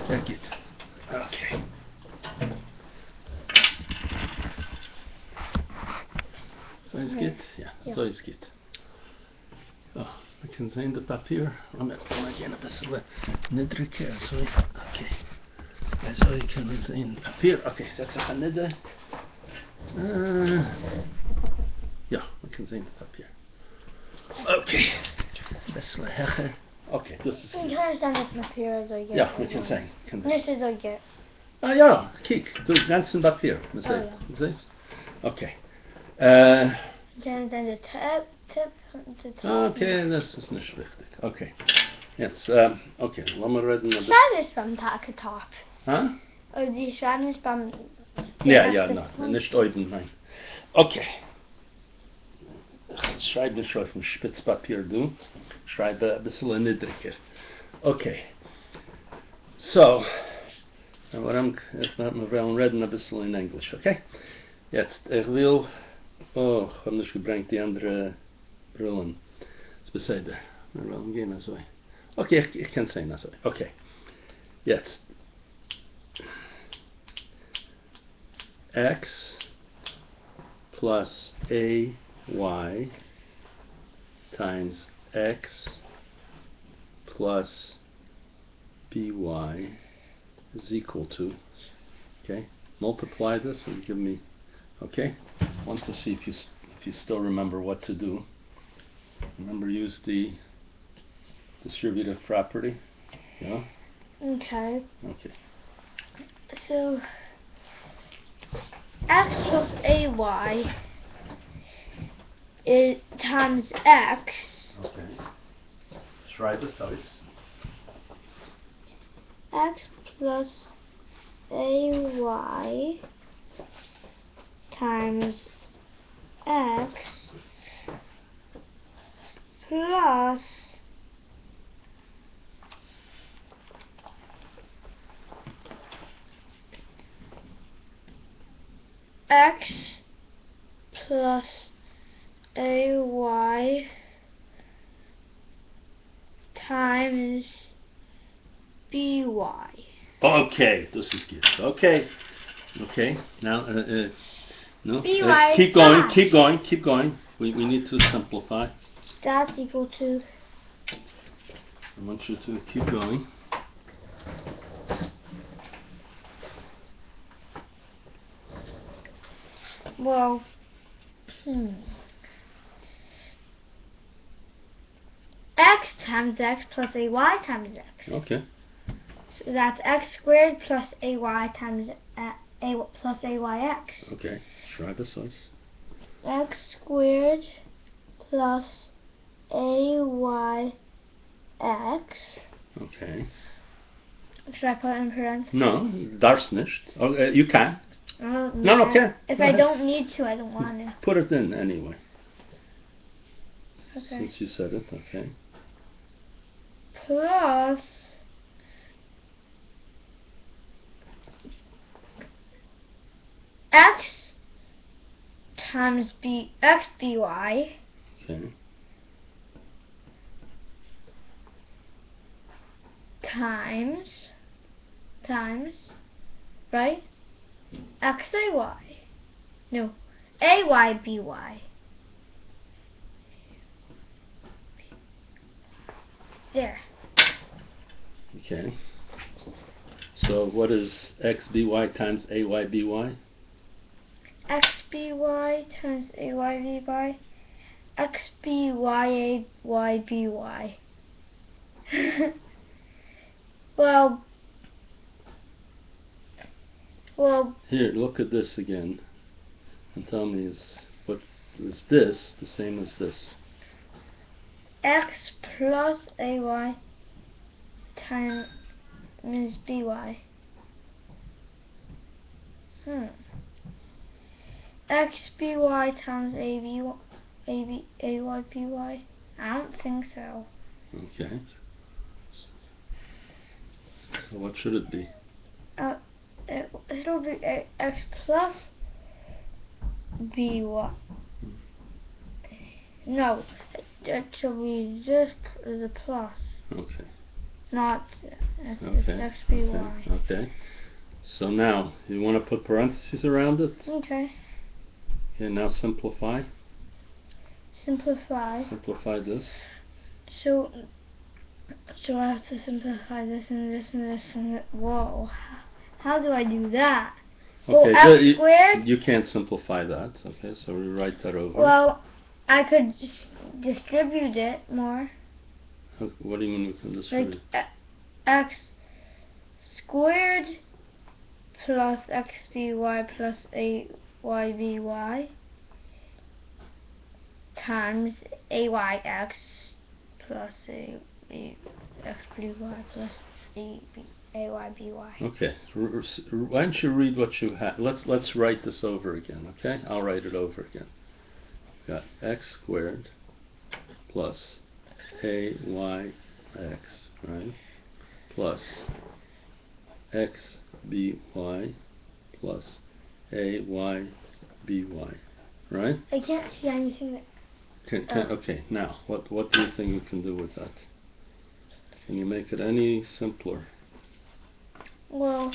Sehr gut. Okay. So is good? Ja, so is good. Ja, we kunnen zien het papier. We gaan een beetje nedrukken. Oké. Zo kunnen we zien het papier. Oké, zet ze gaan nedden. Ja, we kunnen zien het papier. Oké. Best wel hecher. Oké, dus is goed. Ik kan staan het papier zo je. Ja, we kunnen zien. Niet zo je. Ah ja, kijk, doe het ganze papier. Ja. Oké. Dan zijn de tip. Okay, das ist nicht wichtig. Okay. Jetzt, okay, lassen wir reden. Schwan ist beim Tag. Huh? Oh, die Schwan ist beim... Ja, nein, nicht oben, nein. Okay. Ich schreibe schon auf dem Spitzpapier, du. Schreibe ein bisschen niedriger. Okay. So, wir wollen reden ein bisschen in Englisch, okay? Jetzt, ich will... Oh, ich habe nicht gebracht die andere Brillen. Das beseder. Wir wollen gehen also. Okay, ich kann sehen also. Okay. Jetzt. X plus AY times X plus BY is equal to, okay, multiply this and give me, okay, I want to see if you still remember what to do. Remember, use the distributive property. Yeah. Okay. Okay. So x plus ay is times x. Okay. Schreibe this out. X plus ay times x plus x plus ay times by. Okay, this is good. Okay. Okay. Now, no. By Keep going. We need to simplify. That's equal to. I want you to keep going. Well, x times x plus ay times x. Okay. So that's x squared plus ay times a plus ayx. Okay. Schreibe es aus. X squared plus ayx. Okay. Should I put it in parentheses? No, darfst nicht. Oh, you can. No, okay. If I don't need to, I don't want to. Put it in anyway. Okay. Since you said it, okay. Plus x times x by Okay. times right x ay no ay by there. Okay. So what is xby times ayby? xby times ayby xby ayby. Well, Here, look at this again and tell me is this the same as this? x plus ay times by. xby times ayby. I don't think so. Okay. So what should it be? It'll be x plus by. No, it should be just the plus. Okay. Not Okay. X, B, Y. Okay. So now, you want to put parentheses around it? Okay. Okay, now simplify. Simplify. Simplify this. So I have to simplify this and this and this and this. Whoa. How do I do that? Okay, Well, X squared? you can't simplify that. Okay, so we write that over. Well, I could just distribute it more. What do you mean we can distribute? Like X squared plus XBY plus AYBY times AYX plus AXBY plus AYBY. Okay, why don't you read what you have? Let's write this over again. Okay, I'll write it over again. We've got x squared plus AYX, right? Plus XBY plus AYBY, right? I can't see anything. Okay, now what do you think you can do with that? Can you make it any simpler? Well,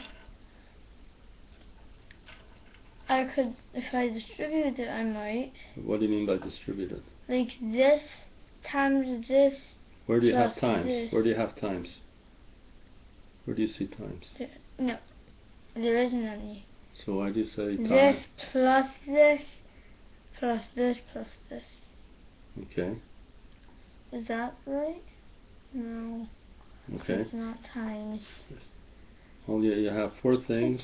I could, if I distribute it, I might. What do you mean by distributed? Like this times this. Where do you have plus times? this. Where do you have times? Where do you see times? No, there isn't any. So why do you say times? This plus this plus this plus this. Okay. Is that right? No. Okay. It's not times. Well, you have four things.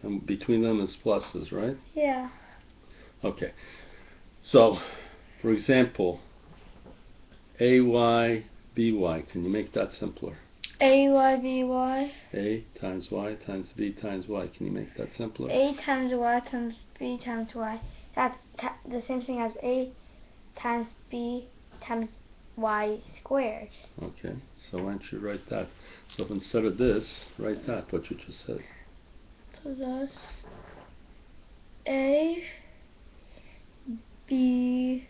And between them is pluses, right? Yeah. Okay. So, for example, AYBY. Can you make that simpler? AYBY. A times Y times B times Y. Can you make that simpler? A times Y times B times Y. That's the same thing as A times B times Y squared. Okay, so why don't you write that? So instead of this, write that, what you just said. Plus A B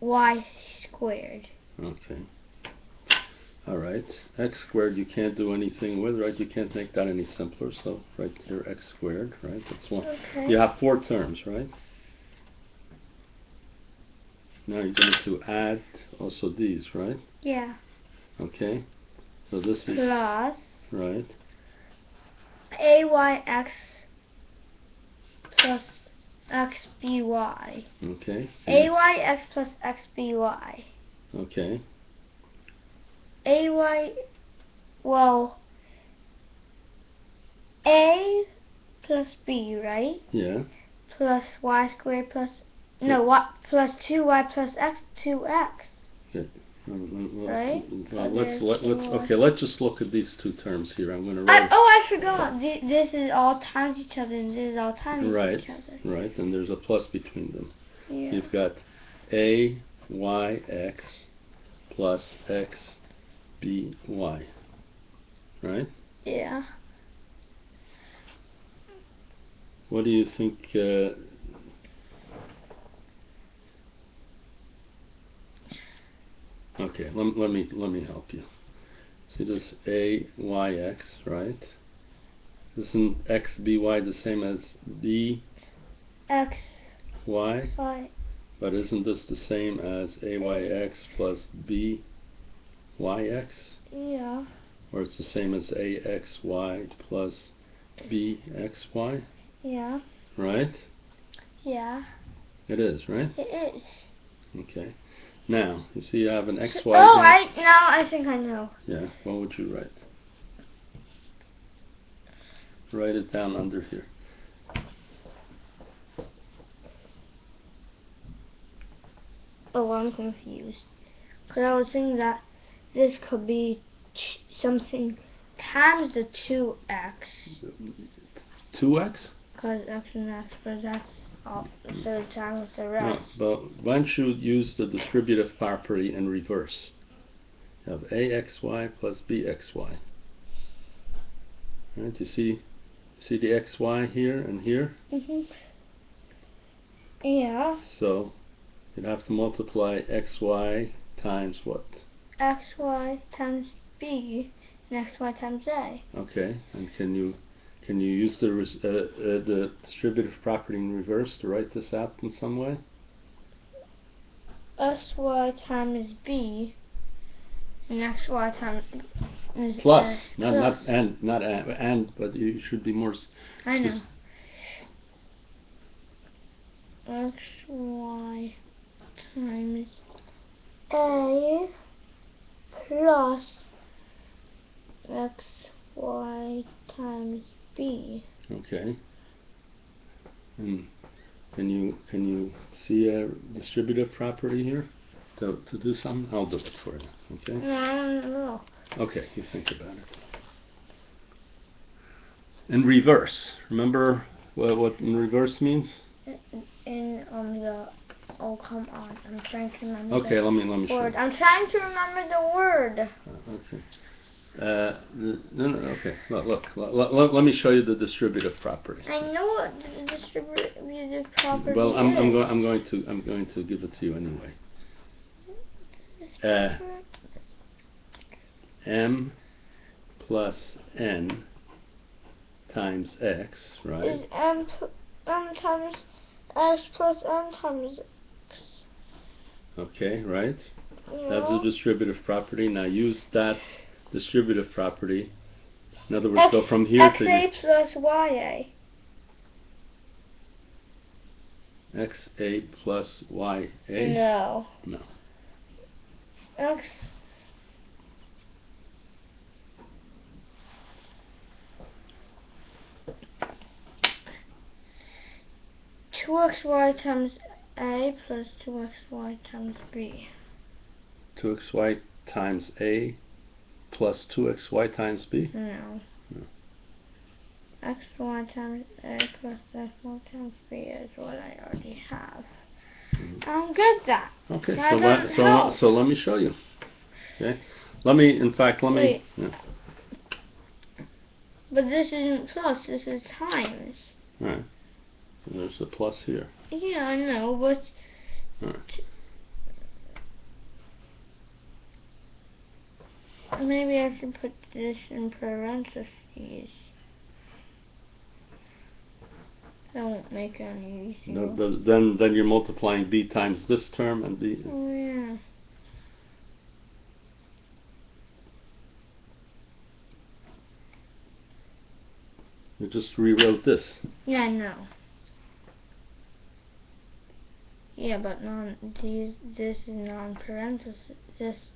Y squared. Okay. Alright, x squared you can't do anything with, right? You can't make that any simpler, so write here x squared, right? That's one. Okay. You have four terms, right? Now you're going to add also these, right? Yeah. Okay. So this is plus right. AYX plus XBY. Okay. AYX plus XBY. Okay. Well, A plus B, right? Yeah. Plus Y squared plus, no, y, plus 2Y plus X, 2X. Good. Right? Let's just look at these two terms here. I'm going to write. I forgot. This is all times each other, and this is all times each other. Right, and there's a plus between them. Yeah. So you've got AYX plus XBY. Right? Yeah. What do you think? Okay, let me help you. See this AYX, right? Isn't XBY the same as BXY? Y. But isn't this the same as AYX plus BYX? Yeah. Or it's the same as AXY plus BXY? Yeah. Right? Yeah. It is, right? It is. Okay. Now, you see you have an XY here. I think I know. Yeah, what would you write? Write it down under here. Oh, I'm confused. Because I was thinking that this could be something times the 2x. 2x? Because x and x, but that's all. So times the rest. No, but why don't you use the distributive property in reverse? You have AXY plus BXY. Right? You see the XY here and here? Mhm. Yeah. So you'd have to multiply XY times what? XY times B, and xy times a. Okay, and can you use the distributive property in reverse to write this out in some way? Sy times b and xy times is Plus, plus. not and, but you should be more. I know. Xy times a plus xy times b. Okay. And can you see a distributive property here to do something? I'll do it for you. Okay. No, I don't know. Okay, you think about it. In reverse, remember what in reverse means? In the come on, I'm trying to remember. Okay, let me show word. you. I'm trying to remember the word. Okay. No, okay. Look. Let me show you the distributive property. I know what the distributive property Well, is. I'm going to give it to you anyway. M plus n times x, right? Is m times x plus n times x. Okay, right? Yeah. That's the distributive property. Now use that distributive property. In other words, go from here to xa plus ya. xa plus ya. No. No. X. 2xy times a plus 2xy times b. 2xy times a plus 2xy times b? No. Xy times a plus xy times b is what I already have. I don't get that. Okay, That so let me show you. Okay, let me. Wait. Yeah. But this isn't plus. This is times. All right. And there's a plus here. Yeah, I know, but. All right. Maybe I should put this in parentheses. That won't make any sense. Then you're multiplying b times this term and b. Oh yeah. You just rewrote this. Yeah, I know. Yeah, but this is non-parenthesis. This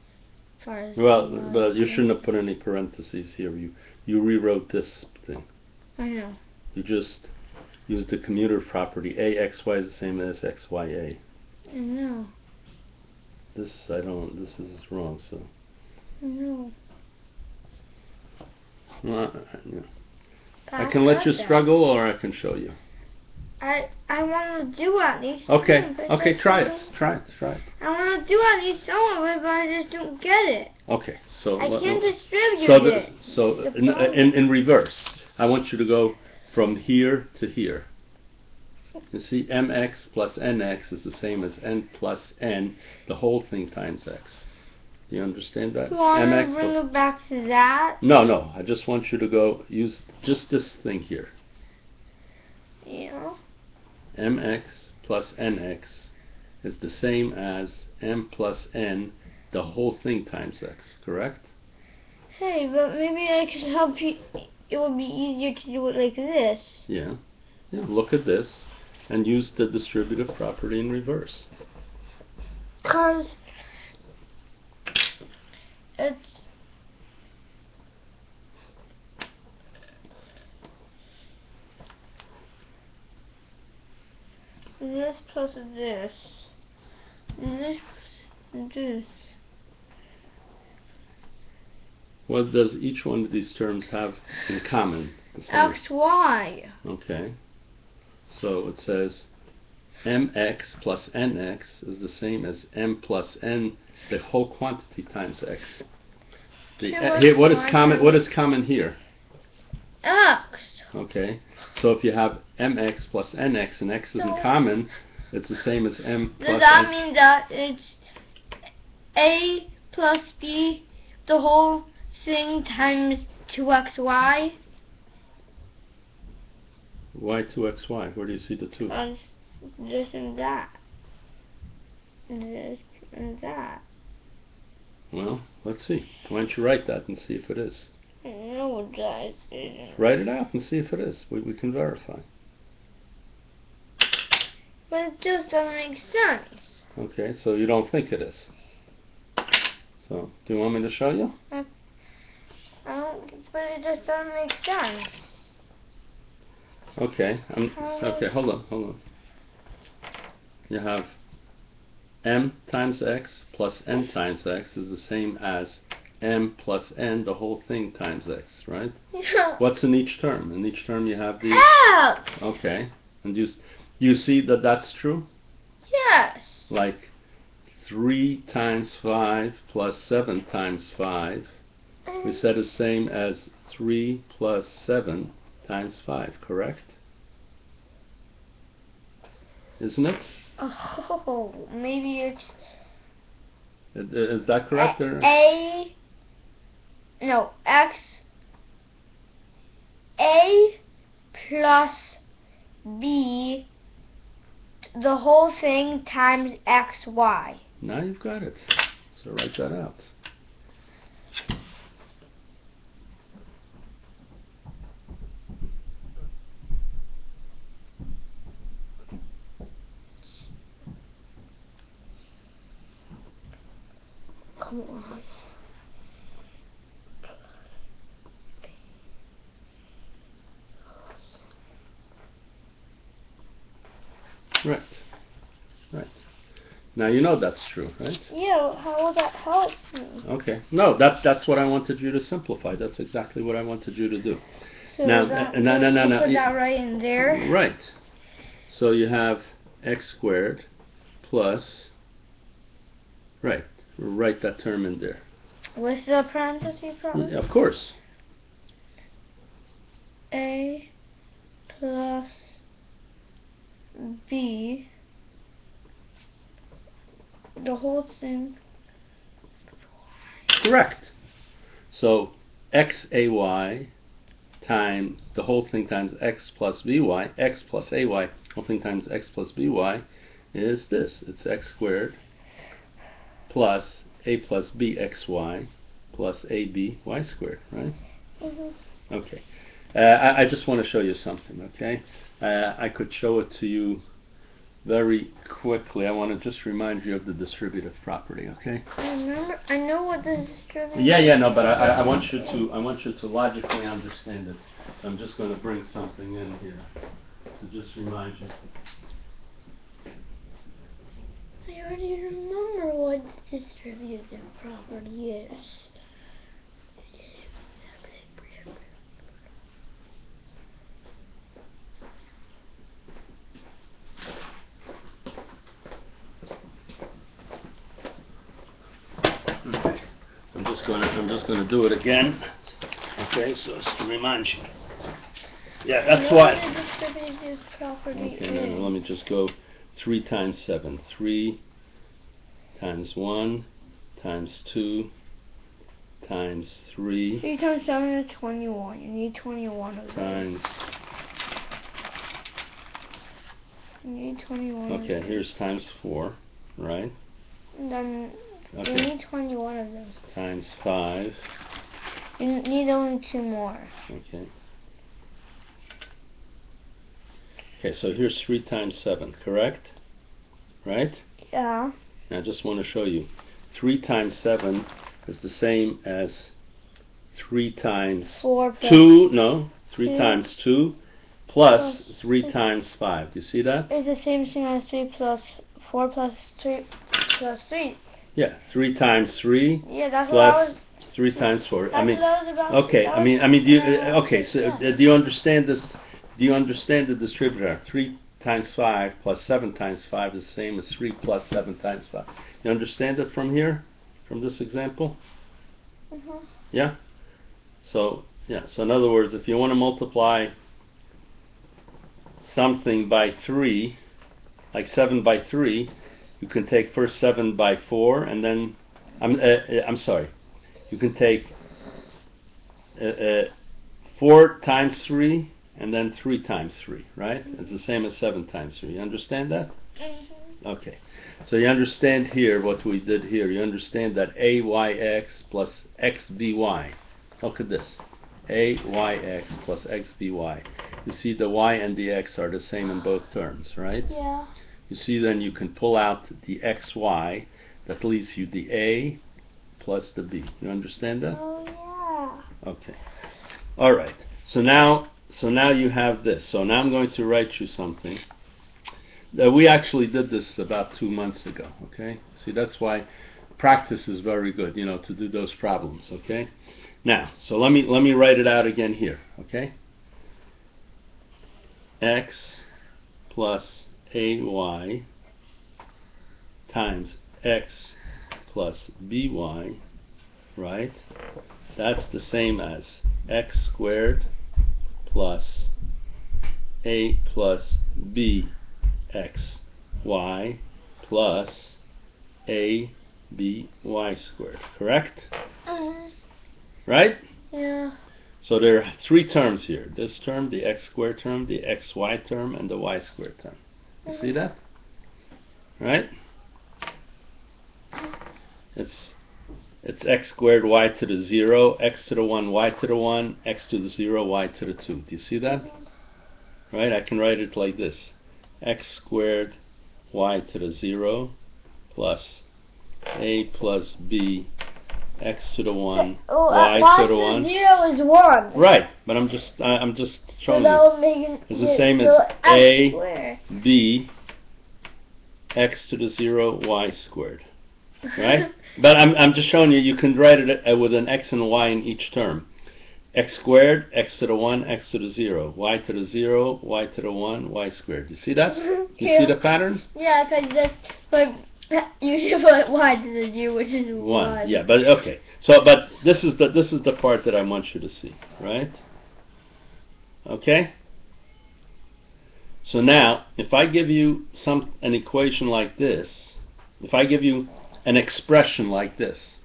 far as But you shouldn't have put any parentheses here. You rewrote this thing. I know. You just used the commutative property. Axy is the same as xya. I know. This is wrong. So. I know. Yeah. I can let you struggle, or I can show you. I want to do at least. Okay. Okay. Try it. I want to do at least some of it, but I just don't get it. Okay. So I can't distribute it. So in reverse, I want you to go from here to here. You see, mx plus nx is the same as n plus n, the whole thing times x. Do you understand that? You want to bring it back to that? No. I just want you to go use just this thing here. Yeah. Mx plus nx is the same as m plus n, the whole thing times x, correct? Hey, but maybe I could help you. It would be easier to do it like this. Yeah. Look at this and use the distributive property in reverse. Because it's this plus this. This plus this. What does each one of these terms have in common? Xy. Okay. So it says mx plus nx is the same as m plus n, the whole quantity times x. What is common here? X. Okay. So if you have mx plus nx and x isn't common, it's the same as m plus Does that mean that it's a plus b, the whole thing times 2xy. Why 2xy? Where do you see the 2? This and that. This and that. Well, let's see. Why don't you write that and see if it is? No, that isn't. Write it out and see if it is. We can verify. But it just doesn't make sense. Okay, so you don't think it is. So, do you want me to show you? I don't, but it just doesn't make sense. Okay, okay, hold on. You have m times x plus n times x is the same as m plus n, the whole thing, times x, right? Yeah. What's in each term? In each term you have the... X! Okay, and you see that that's true? Yes. Like 3 times 5 plus 7 times 5, we said the same as 3 plus 7 times 5, correct? Isn't it? Oh, maybe it's... Is that correct? No, x... A plus b, the whole thing, times xy. Now you've got it. So write that out. Come on. Right. Right. Now you know that's true, right? Yeah, how will that help me? Okay. No, that's what I wanted you to simplify. That's exactly what I wanted you to do. So Now, that, no. put that right in there. Right. So you have x squared plus... Right. Write that term in there. With the parentheses probably? Of course. A plus b, the whole thing. Correct. So xay times the whole thing times x plus by, x plus ay, whole thing times x plus by is this. It's x squared plus a plus b xy plus ab y squared, right? Mm-hmm. Okay. I just want to show you something, okay? I could show it to you very quickly. I want to just remind you of the distributive property, okay? I know what the distributive. Yeah, no, but I want you to logically understand it. So I'm just going to bring something in here to just remind you. I already remember what the distributive property is. Okay. I'm just going to do it again. Okay, so it's to remind you. Yeah, that's why. The distributive property Okay, is. no, let me just go 3 times 7. 3 times 1 times 2 times 3. 3 times 7 is 21. You need 21 of those. Times. You need 21. Okay, here's times 4, right? And then Okay. you need 21 of those. Times 5. You need only 2 more. Okay. Okay, so here's 3 times 7, correct? Right? Yeah. Now I just want to show you. 3 times 7 is the same as 3 times 4 plus 2. No, 3 2 times 2 plus 3 3 times 5. Do you see that? It's the same thing as 3 plus 4 plus 3 plus 3. Yeah, 3 times 3 Yeah, that's what I plus was. 3 times 4. That's I mean, what I was about. okay. that I mean, was- do you? that Okay. was- So, yeah. do you understand this? Do you understand the distributor? 3 times 5 plus 7 times 5 is the same as 3 plus 7 times 5. You understand it from here, from this example? Mhm. Yeah. So yeah. So in other words, if you want to multiply something by 3, like 7 by 3, you can take first 7 by 4, and then I'm sorry. You can take 4 times 3 and then 3 times 3, right? It's the same as 7 times 3. You understand that? Okay. So you understand here what we did here. You understand that AYX plus XBY. Look at this. AYX plus XBY. You see the Y and the X are the same in both terms, right? Yeah. You see then you can pull out the XY. That leaves you the A plus the B. You understand that? Oh yeah. Okay. All right. So now you have this. So now I'm going to write you something. We actually did this about 2 months ago. Okay. See, that's why practice is very good. You know, to do those problems. Okay. Now, so let me write it out again here. Okay. X plus AY times X plus BY, right? That's the same as X squared plus A plus B X Y plus A B Y squared, correct? Right? Yeah. So there are 3 terms here. This term, the X squared term, the XY term, and the Y squared term. You see that? Right? It's X squared Y to the 0, X to the 1, Y to the 1, X to the 0, Y to the 2. Do you see that? Right? I can write it like this. X squared Y to the 0 plus A plus B X to the 1, Y to the 1. 0 is 1. Right, but I'm just showing you. It's the same as A, B, X to the 0, Y squared. Right? But I'm just showing you. You can write it with an X and a Y in each term. X squared, X to the 1, X to the 0, Y to the 0, Y to the 1, Y squared. You see that? You see the pattern? Yeah, because that's like. You should put Y to the 0, which is 1. Yeah, but okay. So, but this is the part that I want you to see, right? Okay. So now, if I give you an equation like this, if I give you an expression like this,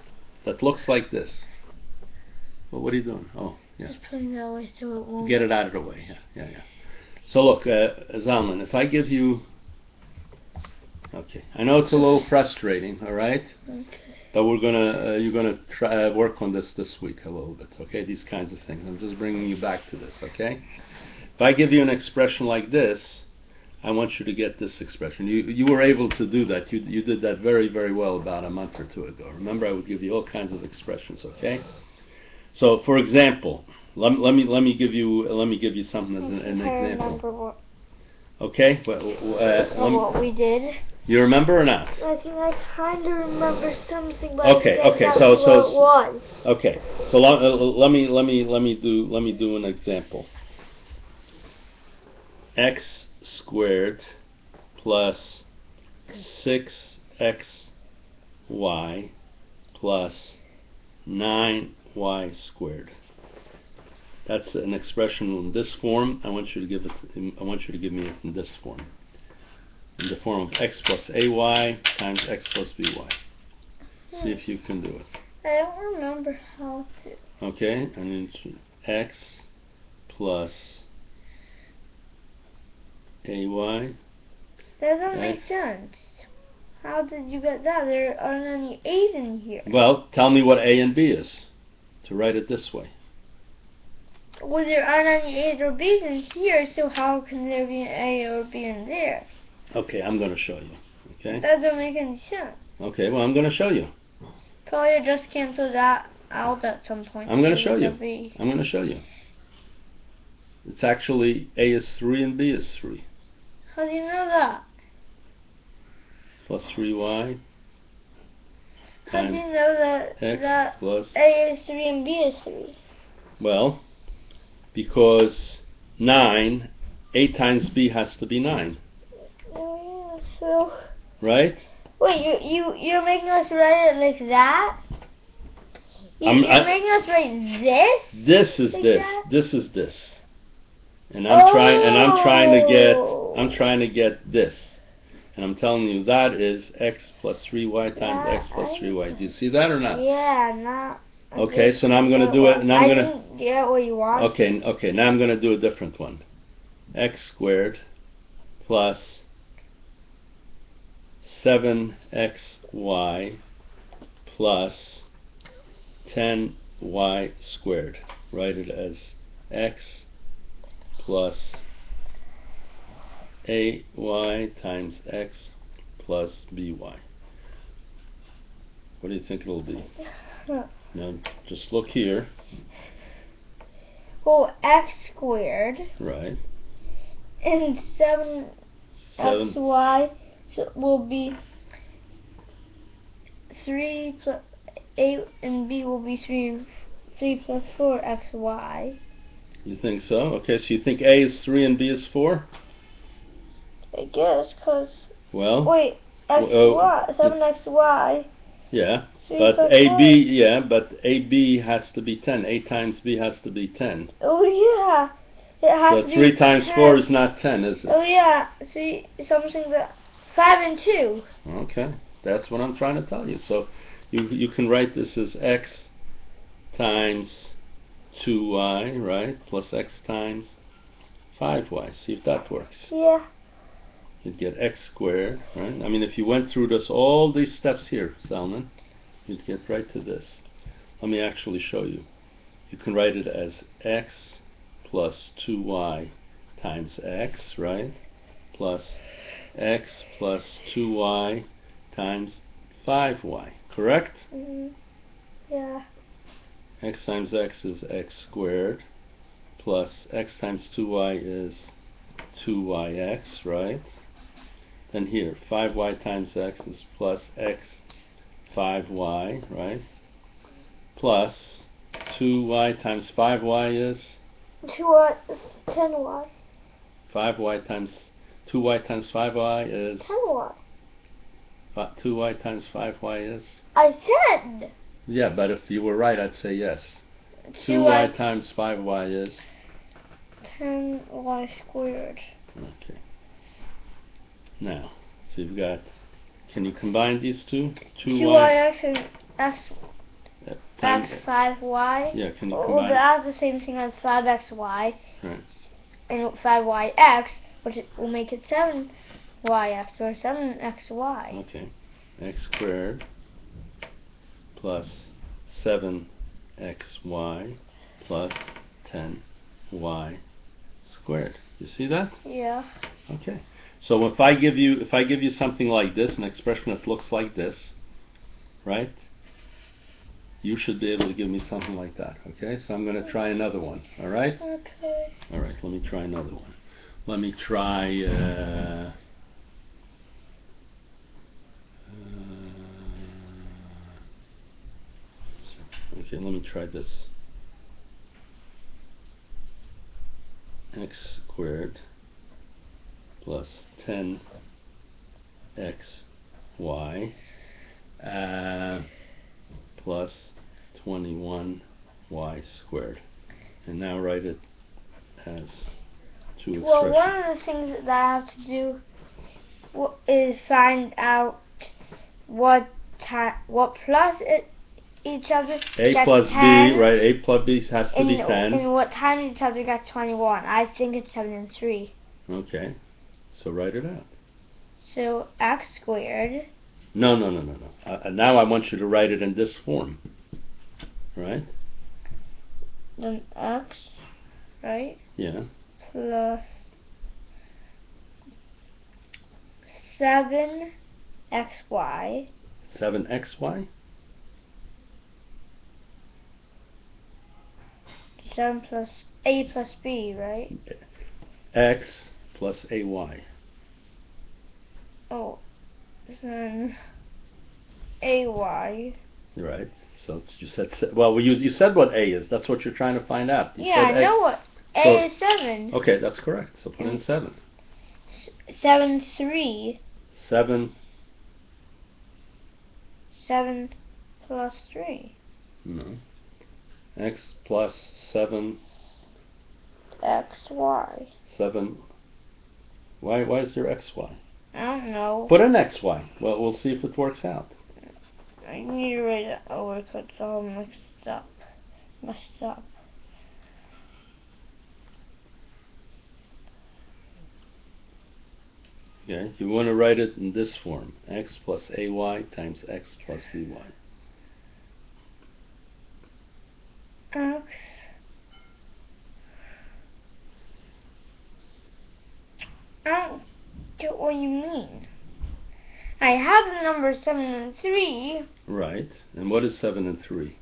that looks like this, well, what are you doing? Oh, yeah. Just putting it away so it won't. Get it out of the way. Yeah. So look, Zalman, if I give you. Okay, I know it's a little frustrating, all right? Okay. But you're gonna try work on this week a little bit, okay? These kinds of things. I'm just bringing you back to this, okay? If I give you an expression like this, I want you to get this expression. You were able to do that. You did that very, very well about a month or 2 ago. Remember, I would give you all kinds of expressions, okay? So, for example, let me give you something as an example. Okay? What we did. You remember or not? I think I kind of remember something, but okay. So what it was. Okay. So let me do an example. X squared plus 6xy plus 9y squared. That's an expression in this form. I want you to give me it in this form. In the form of x plus ay times x plus by. See if you can do it. I don't remember how to. Okay, and then x plus ay. That doesn't make sense. How did you get that? There aren't any a's in here. Well, tell me what a and b is, to write it this way. Well, there aren't any a's or b's in here, so how can there be an a or b in there? Okay, I'm going to show you. Okay. That doesn't make any sense. Okay, well, I'm going to show you. Probably just cancel that out at some point. I'm going to show you. I'm going to show you. It's actually a is 3 and b is 3. How do you know that? It's plus 3y. How do you know that plus a is 3 and b is 3? Well, because 9, a times b has to be 9. Oh, yeah, so... Right? Wait, you're making us write it like that? You're making us write this? This is like this. That? This is this. And I'm trying to get this. And I'm telling you that is x plus 3y times x plus 3y. Do you see that or not? Yeah, Okay, so now I'm going to do it, and I'm going to... I didn't get what you want. Okay, now I'm going to do a different one. X squared plus 7xy plus 10y squared. Write it as x plus ay times x plus by. What do you think it'll be? Now, just look here. Well, x squared. Right. And 7xy will be 3 plus a, and b will be 3 plus 4xy. You think so? Okay, so you think a is 3 and b is 4? I guess, because... Well... Wait, xy, 7xy. Yeah, but AB has to be 10. A times B has to be 10. Oh yeah. It has so to 3 be times 10. 4 is not 10, is it? Oh yeah. See, something that 5 and 2. Okay, that's what I'm trying to tell you. So you can write this as x times 2y, right? Plus x times 5y. See if that works. Yeah. You'd get x squared, right? I mean, if you went through this, all these steps here, Salman, you'd get right to this. Let me actually show you. You can write it as x plus 2y times x, right? Plus x plus 2y times 5y, correct? Mm-hmm. Yeah. X times x is x squared, plus x times 2y is 2yx, right? Then here, 5y times x is plus x 5y, right? Plus 2y times 5y is 2y is 10y. 5y times 2y times 5y is 10y. 2y times 5y is... I said! Yeah, but if you were right, I'd say yes. 2y times 5y is 10y squared. Okay. Now, so you've got, can you combine these two? 2yx and x 5y. Yeah, can you well, combine? that's the same thing as 5xy. Right. And 5yx, which will make it 7yx or 7xy. Okay. X squared plus 7xy plus 10y squared. You see that? Yeah. Okay. So if I give you something like this, an expression that looks like this, right? You should be able to give me something like that. Okay? So I'm going to try another one. All right? Okay. All right. Let me try another one. Let me try. Okay. Let me try this. X squared plus 10xy plus 21y squared. And now write it as two expressions. Well, one of the things that I have to do is find out what plus each other A gets plus 10, B, right? A plus B has to be 10. And what time each other gets 21. I think it's 7 and 3. Okay. So write it out. So x squared. No. Now I want you to write it in this form. Right? Then x, right? Yeah. Plus 7xy. 7xy? 7 plus a plus b, right? X plus ay. Oh, then ay. Right. So you said, well, you said what a is. That's what you're trying to find out. You yeah, I know what a is 7. Okay, that's correct. So put in 7. 7 3. 7. 7 plus 3. No. X plus 7. xy. 7. Why is there xy? I don't know. Put in xy. Well, we'll see if it works out. I need to write it over because it's all mixed up. Messed up. Okay, you want to write it in this form: x plus ay times x plus by. X. I don't get what you mean. I have the numbers 7 and 3. Right. And what is 7 and 3?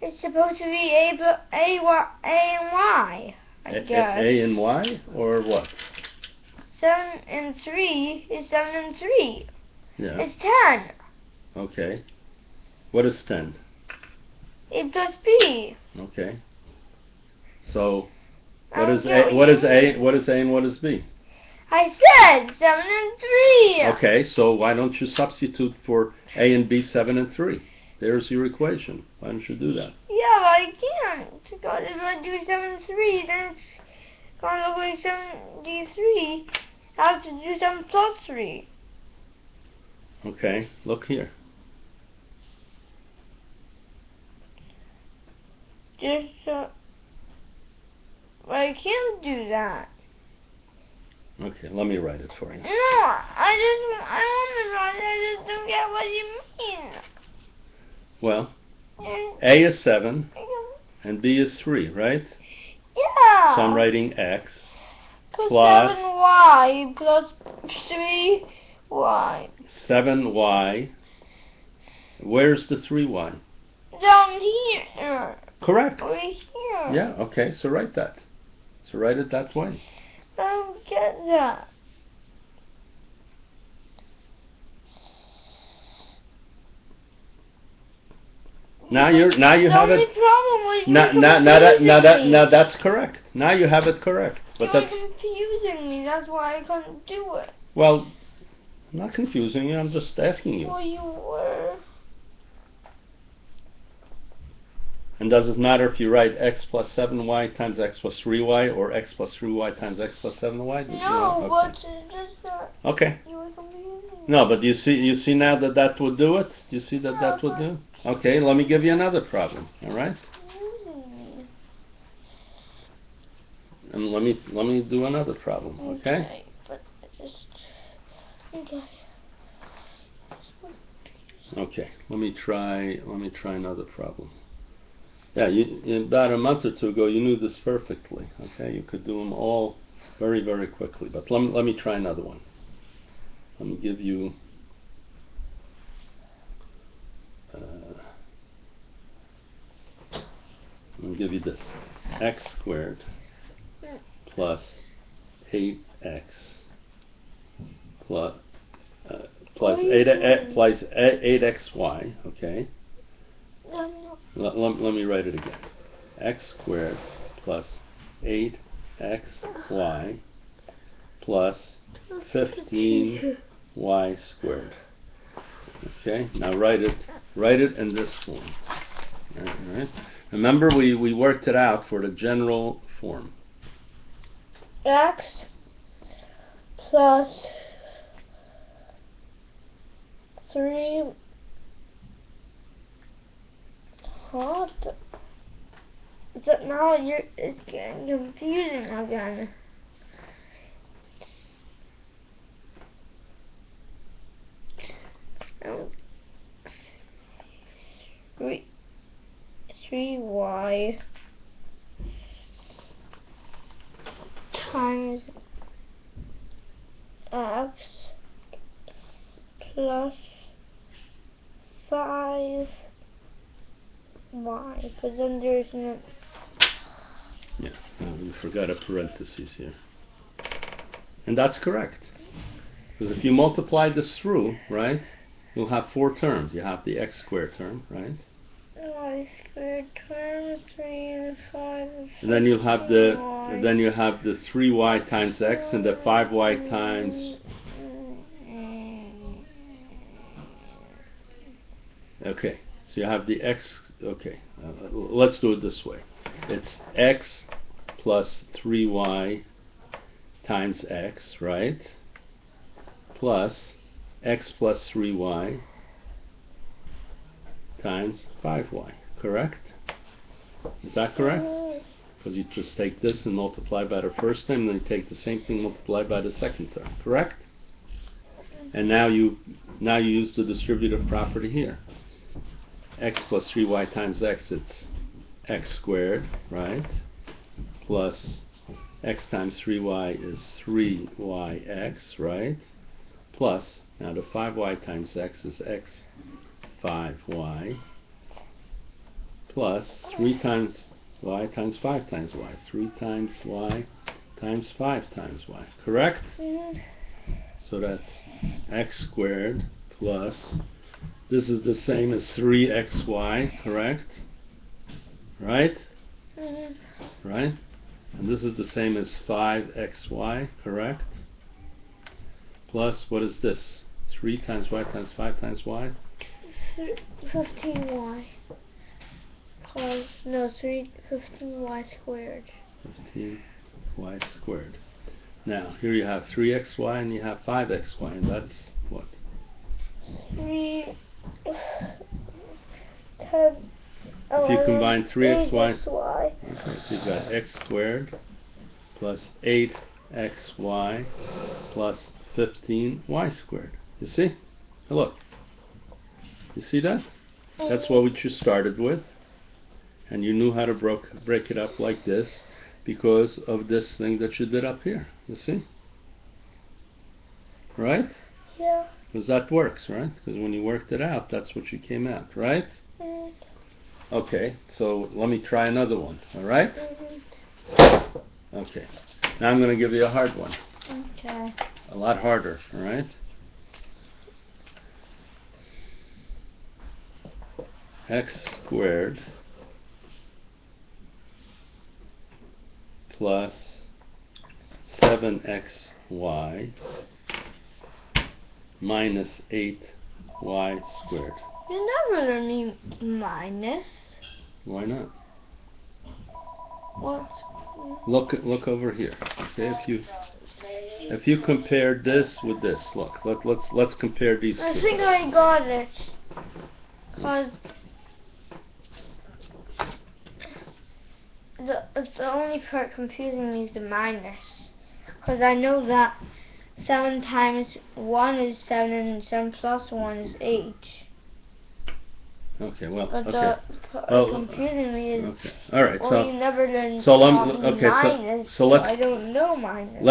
It's supposed to be A and Y, I guess. A and Y, or what? 7 and 3 is 7 and 3. Yeah. It's 10. Okay. What is 10? A plus B. Okay. So I what don't is get A? What is you A? mean. What is A and what is B? I said 7 and 3. Okay. So why don't you substitute for A and B 7 and 3? There's your equation. Why don't you do that? Yeah, but I can't. Because if I do 7 and 3, then it's gonna look like 73. I have to do 7 plus 3. Okay. Look here. But I can't do that. Okay. Let me write it for you. No, I want to write it. I just don't get what you mean. Well, A is 7 and B is 3, right? Yeah. So I'm writing x plus plus 7y plus 3y. 7y. Where's the 3y? Down here. Correct. Over here. Yeah, okay, so write that. So write it that way. I don't get that. Now you have it. Now that's correct. Now you have it correct. But You're that's confusing me. That's why I couldn't do it. well, I'm not confusing you. I'm just asking you. Well, you were. And does it matter if you write x plus 7y times x plus 3y or x plus 3y times x plus 7y? No, but Okay. it's just that Okay. you were confusing me. No, but you see now that would do it? Do you see that would do? Okay, let me give you another problem, all right? Confusing me. And let me do another problem, okay? But I just okay. Okay, let me try another problem. Yeah, about a month or two ago, you knew this perfectly. Okay, you could do them all very, very quickly. But let me try another one. Let me give you. Let me give you this: x squared plus 8x plus 8xy. Okay. Let me write it again. X squared plus 8xy plus 15y squared. Okay, now write it in this form. All right. Remember, we worked it out for the general form. X plus 3. What? Now it's getting confusing again. Three y times x plus 5y, but then there's no. Yeah, we forgot a parenthesis here. And that's correct. Because if you multiply this through, right, you'll have 4 terms. You have the x squared term, right? Y squared times 3 and 5 and then you have the 3y times x and the 5y times. Okay, so you have the x. Okay, let's do it this way. It's x plus 3y times x, right? Plus x plus 3y times 5y. correct? Is that correct? Because you just take this and multiply by the first term, then you take the same thing multiplied by the second term, correct? And now you use the distributive property here. X plus 3y times x, it's x squared, right? Plus x times 3y is 3yx, right? Plus, now the 5y times x is x 5y, plus 3 times y times 5 times y, 3 times y times 5 times y, correct? So that's x squared plus, this is the same as 3xy, correct? Right? Right? And this is the same as 5xy, correct? Plus, what is this? 3 times y times 5 times y? 15y. Plus, no, 15y squared. 15y squared. Now, here you have 3xy and you have 5xy, and that's what? 10, If you combine 3xy, 8xy. okay, so you've got x squared plus 8xy plus 15y squared. You see? Look. You see that? That's what you started with. And you knew how to break it up like this because of this thing that you did up here. You see? Right? Yeah. Because that works, right? Because when you worked it out, that's what you came out, right? Okay, so let me try another one, alright? Okay. Now I'm going to give you a hard one. Okay. A lot harder, alright? X squared plus 7xy minus 8y squared. You never learn me minus. Why not? What? Look over here. Okay, if you compare this with this, look. Let's compare these I two. think I got it. Cause the only part confusing me is the minus. Cause I know that 7 times 1 is 7 and 7 plus 1 is 8. Okay, well, But okay. the part confusing me is, okay. All right. well, you never learned minus, so let's, I don't know minus.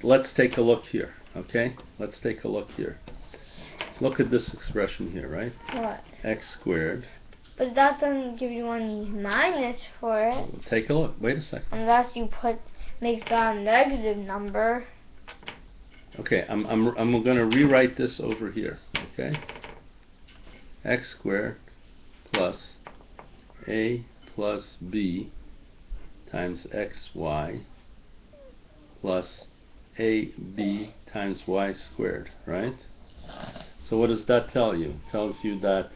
Let's take a look here. Okay, let's take a look here. Look at this expression here, right? What? X squared. But that doesn't give you any minus for it. Take a look. Wait a second. Unless you make that a negative number. Okay, I'm going to rewrite this over here. Okay. X squared plus a plus b times xy plus ab times y squared, right? So what does that tell you? It tells you that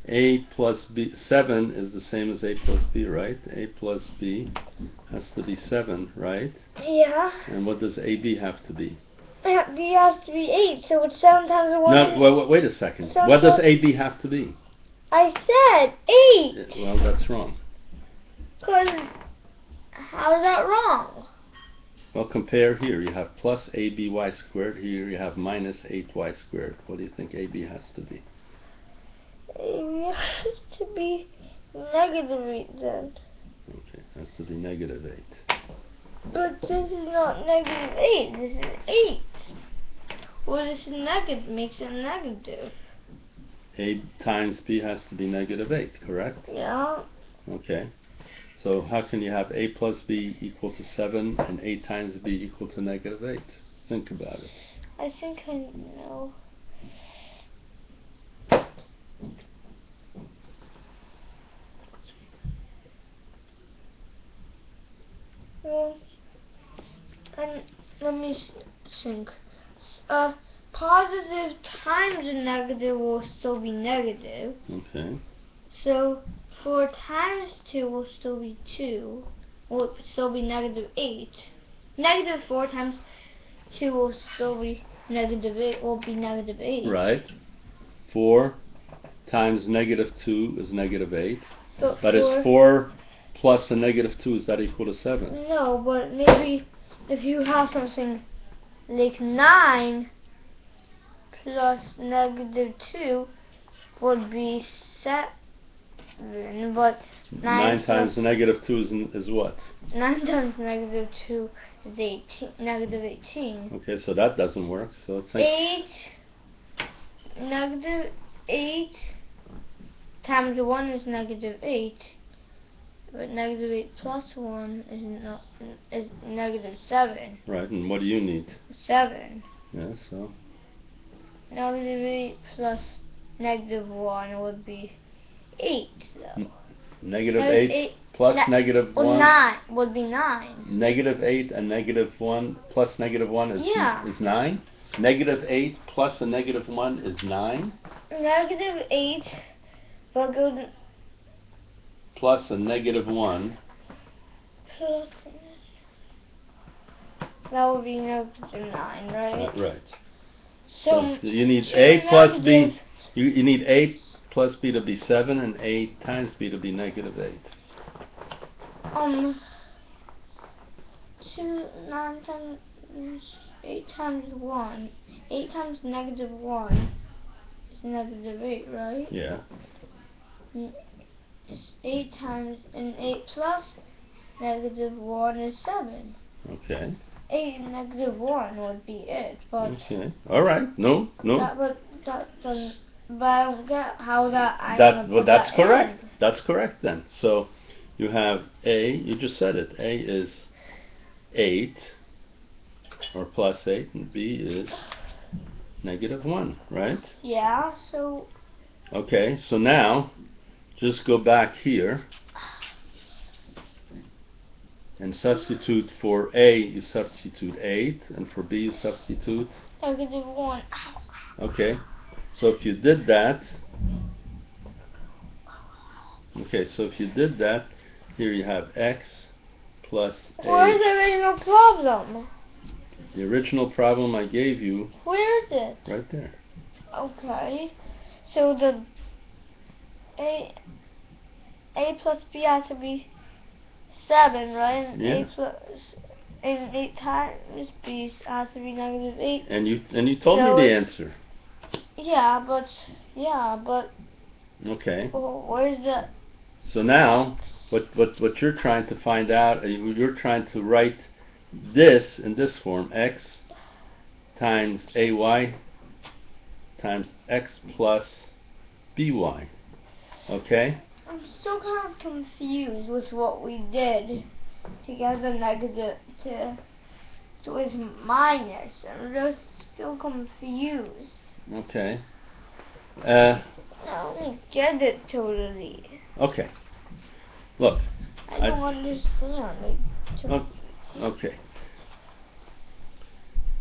a plus b, 7 is the same as a plus b, right? A plus b has to be 7, right? Yeah. And what does ab have to be? B has to be 8, so it's 7 times 1. No, wait a second. What does AB have to be? I said 8! Well, that's wrong. Because, how is that wrong? Well, compare here. You have plus ABY squared. Here you have minus 8y squared. What do you think AB has to be? AB has to be negative 8 then. Okay, has to be negative 8. But this is not negative 8, this is 8. Well, this is negative, makes it negative. A times B has to be negative 8, correct? Yeah. Okay. So how can you have A plus B equal to 7 and A times B equal to negative 8? Think about it. I think I know. Well, and let me think. Positive times a negative will still be negative. Okay. So 4 times 2 will still be 2. Will still be negative 8. Negative 4 times 2 will still be negative 8. Will be negative 8. Right. 4 times negative 2 is negative 8. But But is 4 plus a negative 2, is that equal to 7? No, but maybe if you have something like 9 plus negative 2 would be 7, but 9 times negative 2 is what? 9 times negative 2 is 18, negative 18. Okay, so that doesn't work. So think 8, negative 8 times 1 is negative 8, but negative 8 plus 1 is negative 7. right, and what do you need? 7. Yeah, so Negative 8 plus negative 1 would be 8, though. Negative 8 plus negative 1. 9 would be 9. Negative 8 and negative 1 plus negative 1 is 9. Negative 8 plus a negative 1 is 9. Negative 8 will go to plus a negative 1. plus, that would be negative 9, right? Right. So So you need A plus B. You need A plus B to be 7 and A times B to be negative 8. 9 times 8 times 1. 8 times negative 1 is negative 8, right? Yeah. It's 8 times, and 8 plus negative 1 is 7. Okay. 8 and negative 1 would be it, but Okay. All right. No. that doesn't. But I don't get how that. That's correct. That's correct then. So you have A. You just said it. A is 8 or plus 8, and B is negative 1. Right? Yeah. So. Okay. So now, just go back here and substitute for A. You substitute 8, and for B you substitute Negative 1. Okay. So if you did that, here you have x plus a. Where's the original problem? The original problem I gave you. Where is it? Right there. Okay. So the A plus B has to be 7, right? And Yeah. and 8 times B has to be negative 8. And you told me the answer. Yeah, but Okay. where's the? So now, what you're trying to find out, you're trying to write this in this form: x times ay times x plus by. Okay. I'm still kind of confused with what we did to get the negative to its minus. I'm just still confused. Okay. I don't get it totally. Okay. Look. I don't understand. Okay.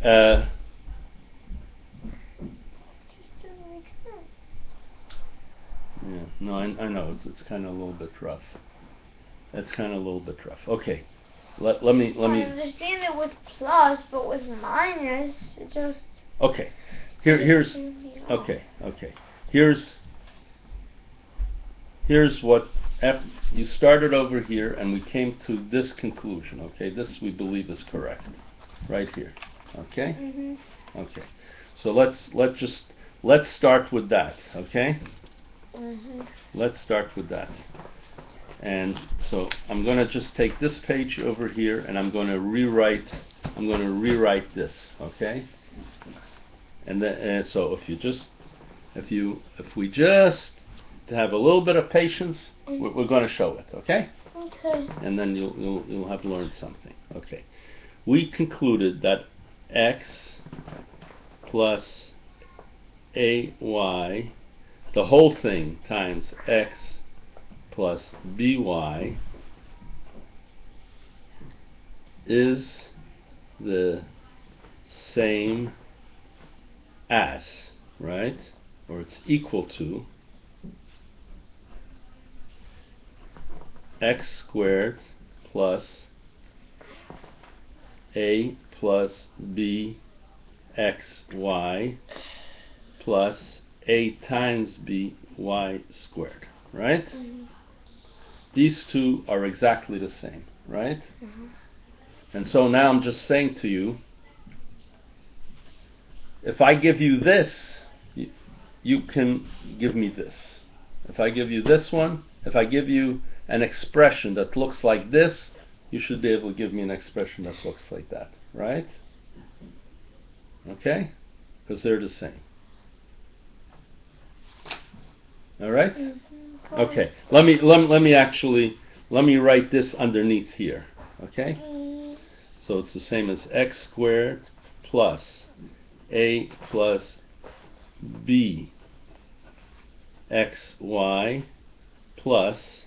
It doesn't make sense. Yeah. No, I know it's kind of a little bit rough. That's kind of a little bit rough. Okay. Let me. I understand it with plus, but with minus, it just. Okay. Here's. Okay. Here's what you started over here, and we came to this conclusion. Okay. This we believe is correct. Right here. Okay. Mhm. Okay. So let's start with that. Okay. Mhm. Let's start with that. And so I'm going to just take this page over here, and I'm going to rewrite this, okay? And then so if we just have a little bit of patience, we're going to show it, okay? Okay. And then you'll have learned something. Okay. We concluded that x plus ay, the whole thing, times x plus by is the same as, right? Or it's equal to x squared plus a plus b xy plus a times b y squared, right? Mm-hmm. These two are exactly the same, right? Mm-hmm. And so now I'm just saying to you, if I give you this, you can give me this. If I give you this one, if I give you an expression that looks like this, you should be able to give me an expression that looks like that, right? Okay? Because they're the same. All right? Mm-hmm. Okay. Let me write this underneath here. Okay? Mm-hmm. So it's the same as x squared plus a plus b xy plus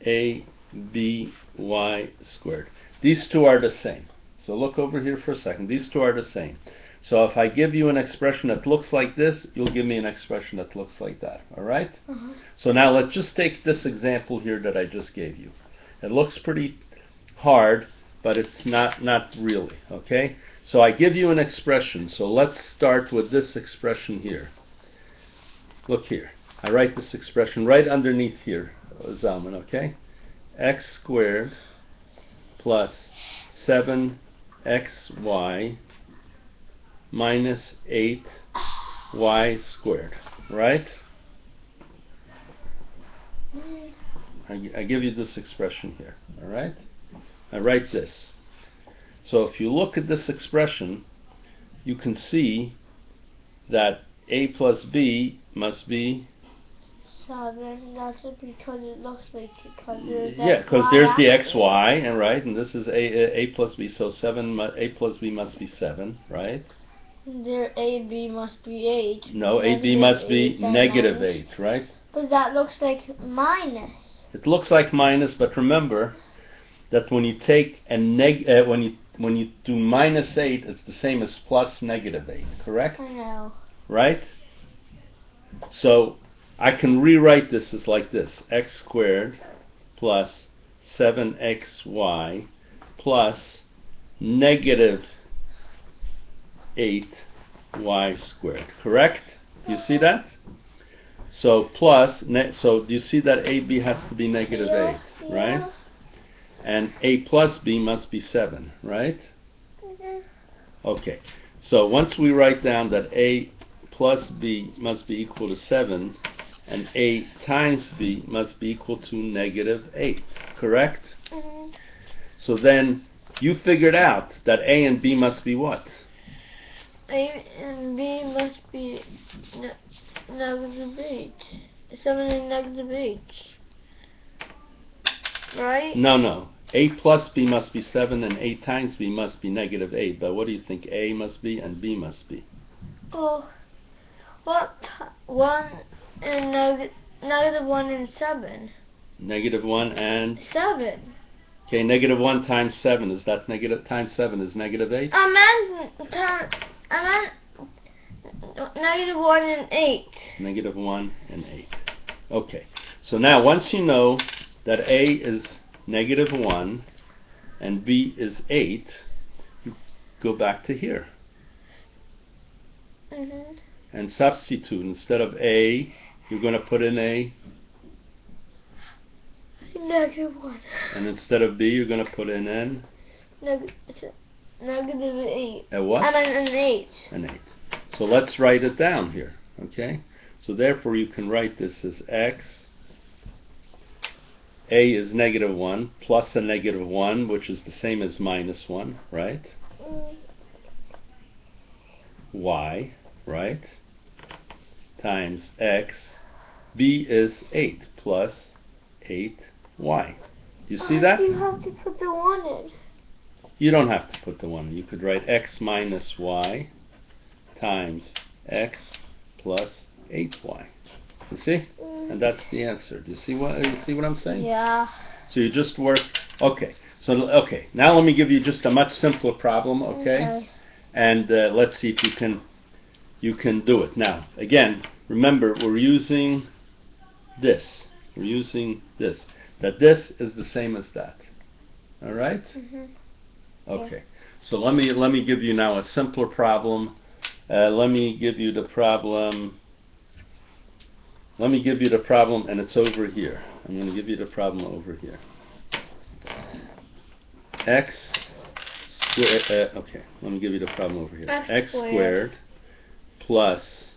a b y squared. These two are the same. So look over here for a second. These two are the same. So if I give you an expression that looks like this, you'll give me an expression that looks like that. All right? Uh-huh. So now let's just take this example here that I just gave you. It looks pretty hard, but it's not really. Okay? So I give you an expression. So let's start with this expression here. Look here. I write this expression right underneath here, Zalman, okay? X squared plus 7xy minus 8y squared, right? I give you this expression here, all right? I write this. So if you look at this expression, you can see that a plus b must be 7. That's it because it looks like because there's because there's the xy, and right, and this is a plus b, so a plus b must be 7, right? There AB must be 8. No, ab must be negative 8, right? But that looks like minus. It looks like minus, but remember that when you take a when you do minus 8, it's the same as plus negative 8, correct? I know. Right? So I can rewrite this as like this: x squared plus 7xy plus negative 8y squared. Correct? Do you see that? So plus, so do you see that AB has to be negative 8, right? Yeah. And a plus b must be 7, right? Mm-hmm. Okay. So once we write down that a plus b must be equal to 7, and a times b must be equal to negative 8, correct? Mm-hmm. So then you figured out that a and b must be what? A and B must be negative 8. 7 and negative 8. Right? No. A plus b must be 7 and a times b must be negative 8. But what do you think a must be and b must be? Oh, what? 1 and negative 1 and 7. Negative 1 and 7. okay, negative 1 times 7 is that negative times 7 is negative 8? I meant negative 1 and 8. Negative 1 and 8. Okay. So now once you know that a is negative 1 and b is 8, you go back to here. Mm-hmm. And substitute. Instead of a, you're going to put in a. Negative 1. And instead of b, you're going to put in n. Negative 8. A what? I meant an 8. An 8. So let's write it down here. Okay? So therefore you can write this as x. A is negative 1 plus a negative 1, which is the same as minus 1, right? Y, right? Times x. B is 8 plus 8y. Do you see that? You have to put the 1 in. You don't have to put the 1 in. You could write x minus y times x plus 8y. You see? And that's the answer. Do you see what I'm saying? Yeah. So you just work. Okay. So okay. Now let me give you just a much simpler problem. Okay. And let's see if you can do it. Now again, remember we're using this. We're using this. That this is the same as that. All right. Okay. So let me give you now a simpler problem. Let me give you the problem. let me give you the problem, and it's over here. I'm going to give you the problem over here. X squared, okay, let me give you the problem over here. X squared plus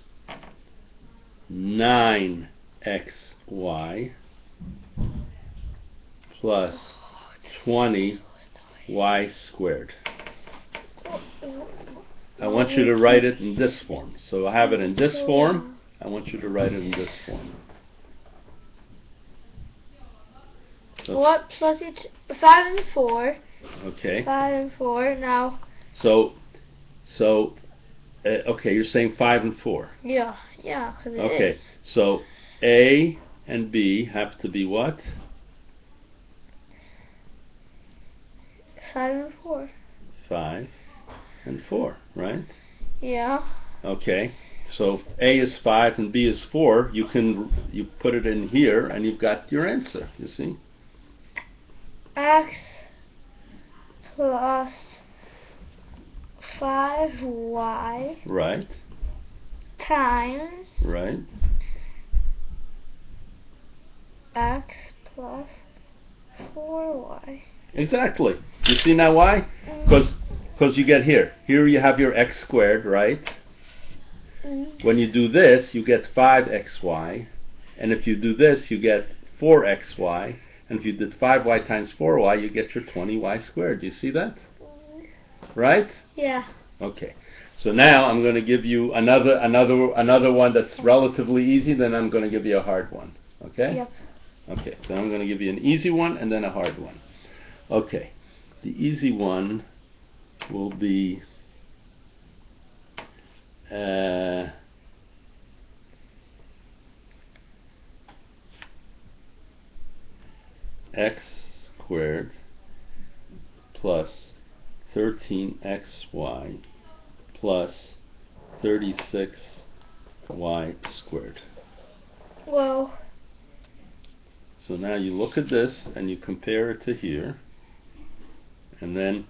9xy plus 20y squared. I want you to write it in this form. So I have it in this form. I want you to write it in this form. So what plus it's 5 and 4. Okay. 5 and 4 now. So okay, you're saying 5 and 4. Yeah, cause it okay. is. So A and B have to be what? 5 and 4. 5 and 4, right? Yeah. Okay. So A is 5 and B is 4. You put it in here and you've got your answer. You see? X plus 5y. Right. Times. Right. X plus 4y. Exactly. You see now why? Because you get here. Here you have your x squared, right? When you do this, you get 5xy. And if you do this, you get 4xy. And if you did 5y times 4y, you get your 20y squared. Do you see that? Right? Yeah. Okay. So now I'm going to give you another one that's relatively easy, then I'm going to give you a hard one. Okay? Yep. Okay, so I'm going to give you an easy one and then a hard one. Okay. The easy one will be x squared plus 13xy plus 36y squared. Well. So now you look at this and you compare it to here, and then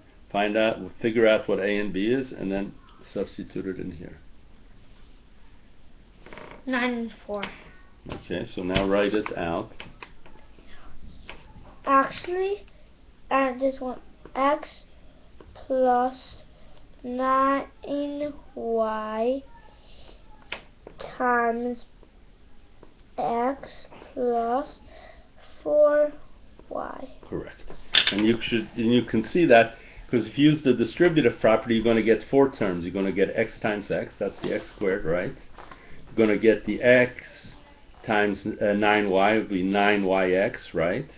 figure out what A and B is, and then substitute it in here. 9 and 4. Okay, so now write it out. Actually, I just want x plus 9y times x plus 4y. Correct. And you can see that because if you use the distributive property, you're going to get 4 terms. You're going to get x times x. That's the x squared, right? You're going to get the x times 9y would be 9yx, right?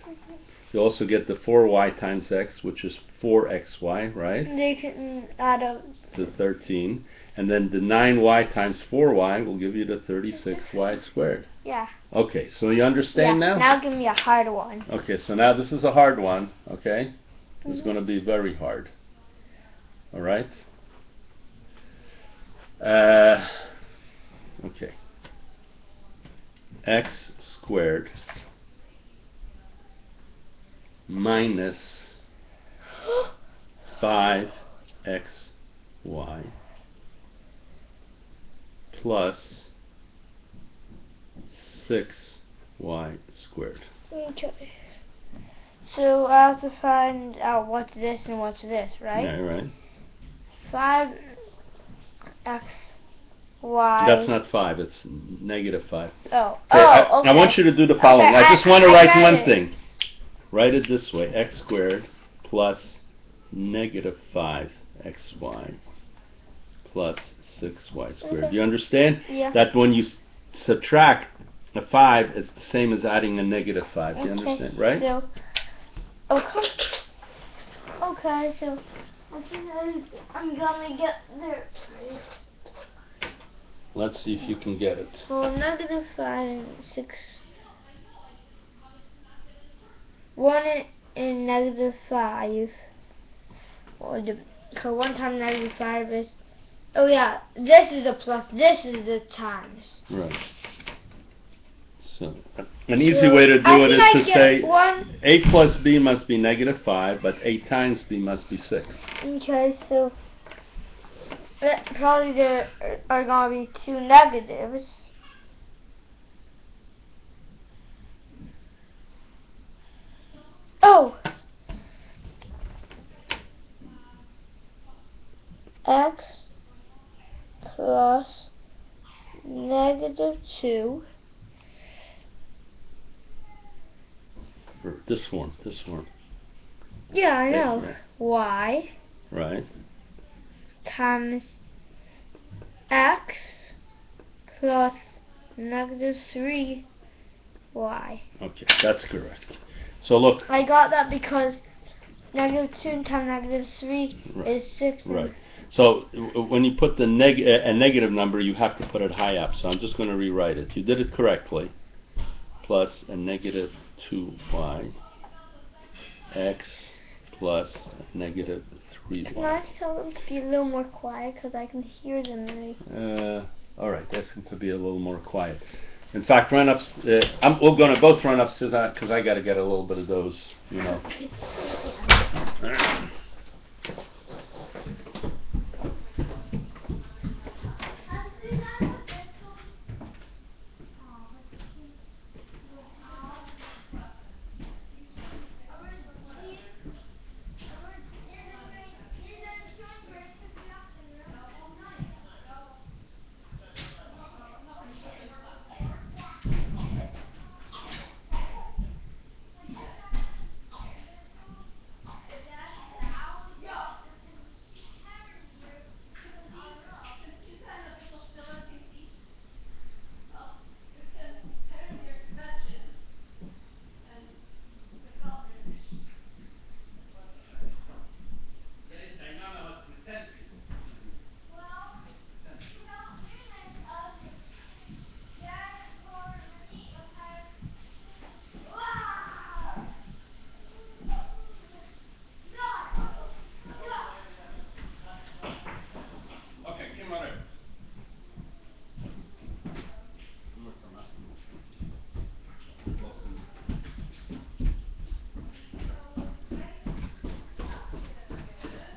You also get the 4y times x, which is 4xy, right? They can add up to 13. And then the 9y times 4y will give you the 36y squared. Yeah. Okay, so you understand now? Now give me a hard one. Okay, so now this is a hard one, okay? It's going to be very hard. All right? Okay. X squared minus 5xy plus 6y squared. Okay. So I have to find out what's this and what's this, right? Yeah, right. 5xy. That's not 5, it's negative 5. Oh. Okay, Okay. I want you to do the following. Okay, I just want to I write got one it. thing. Write it this way. X squared plus negative 5xy plus 6y squared. Okay. You understand? Yeah. That when you subtract a 5, it's the same as adding a negative 5. You understand, right? So, okay, so I think I'm gonna get there. Let's see if you can get it. So negative 5 and 6. 1 and negative 5. So 1 times negative 5 is. Oh yeah, this is the plus. This is the times. Right. So an easy way to do it is to say A plus B must be negative 5, but A times B must be 6. Okay, so probably there are going to be 2 negatives. Oh! X plus negative 2. This form. Yeah, I know. Yeah. Y Right. times X plus negative 3 Y. Okay, that's correct. So look. I got that because negative 2 times negative 3 Right. is 6. Right. So when you put the a negative number, you have to put it high up. So I'm just going to rewrite it. You did it correctly. Plus a negative 2y x plus a negative 3y. Can I tell them to be a little more quiet because I can hear them really? All right, that's going to be a little more quiet. In fact, run up. We're going to both run upstairs because I got to get a little bit of those, you know.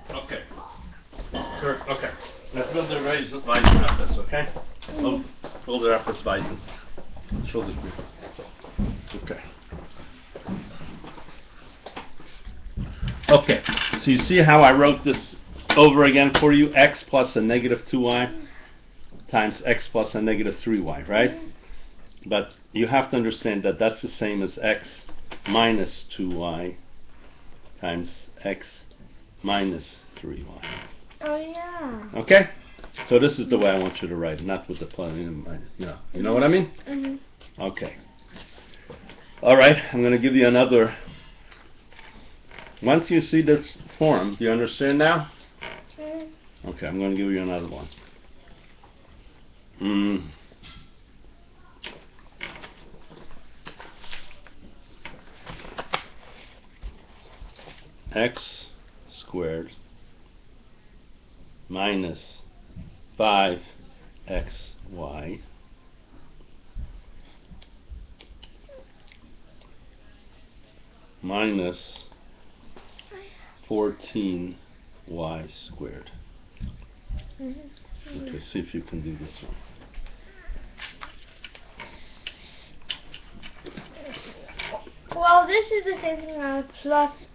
Okay. Okay. Let's build the raise weiter up this, okay? Build it up this weiter. Entschuldigung. Okay. Okay. So you see how I wrote this over again for you? X plus a negative 2y times x plus a negative 3y, right? But you have to understand that that's the same as x minus 2y times x minus 3y. Oh yeah. Okay? So this is the way I want you to write it, not with the plus. You know what I mean? Mm-hmm. Okay. All right, I'm going to give you another. Once you see this form, do you understand now? Mm-hmm. Okay, I'm going to give you another one. X squared minus 5xy minus 14y squared. Mm-hmm. Okay, see if you can do this one. Well, this is the same thing as plus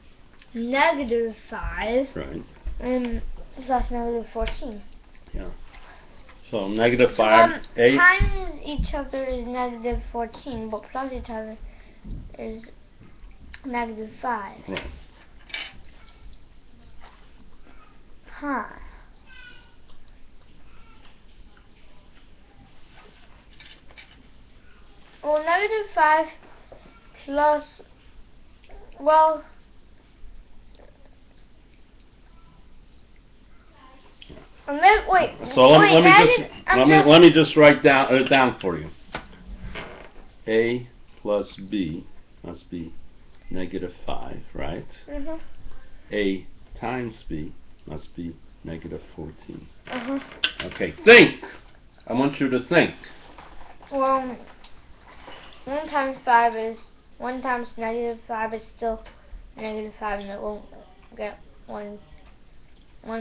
negative 5 Right. and plus negative 14. Yeah. So negative 5 times each other is negative 14, but plus each other is negative 5. Right. Huh. Well, negative 5 plus, well, wait. So let me just write down for you. A plus B must be negative 5, right? Mm-hmm. A times B must be negative 14. Uh-huh. Okay, think! I want you to think. Well, 1 times negative 5 is still negative 5, and it won't get 1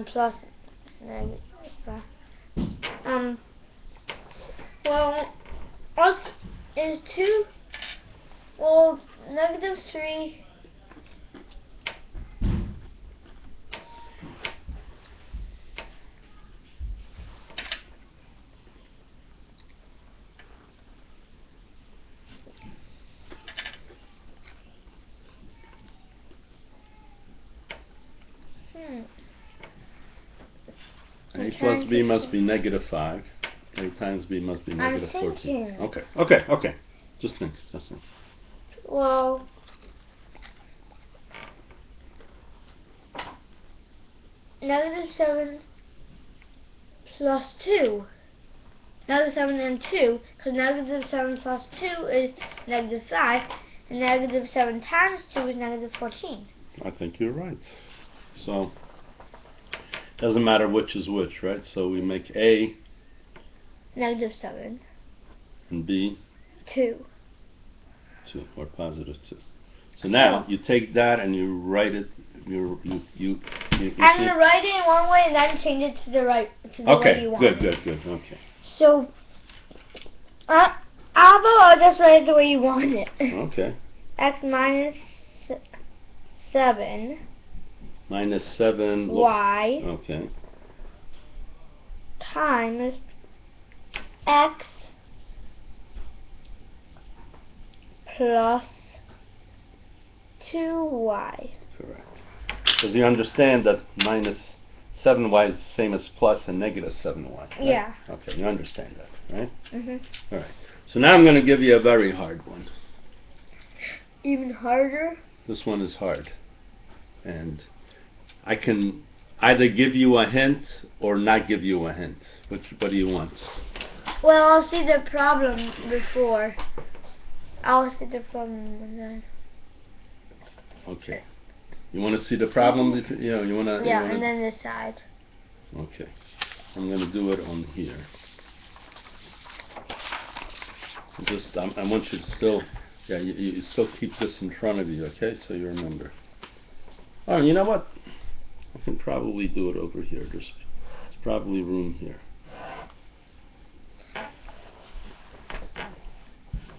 plus negative 5. Well, what is 2? Well, negative 3 A plus b must be -5. A times b must be I'm -14. thinking. Okay. Just think. Well, -7 plus 2. -7 and 2, because -7 plus 2 is -5, and -7 times 2 is -14. I think you're right. So, doesn't matter which is which, right? So we make A -7. and B 2. 2, or +2. So now you take that and you write it. You I'm gonna write it in one way and then change it to the way you want it. Good. Okay. So, I'll just write it the way you want it. Okay. X minus 7. -7. Y. Okay. Times X plus 2Y. Correct. Because you understand that -7y is the same as plus and -7y. Right? Yeah. Okay, you understand that, right? Mhm. All right. So now I'm going to give you a very hard one. Even harder? This one is hard. And I can either give you a hint or not give you a hint. What do you want? Well, I'll see the problem before. I'll see the problem and then. Okay. You want to see the problem? You want to. Yeah, and then decide. Okay. I'm going to do it on here. I want you to still. Yeah, you still keep this in front of you, okay? So you remember. Oh, you know what? I can probably do it over here. There's probably room here.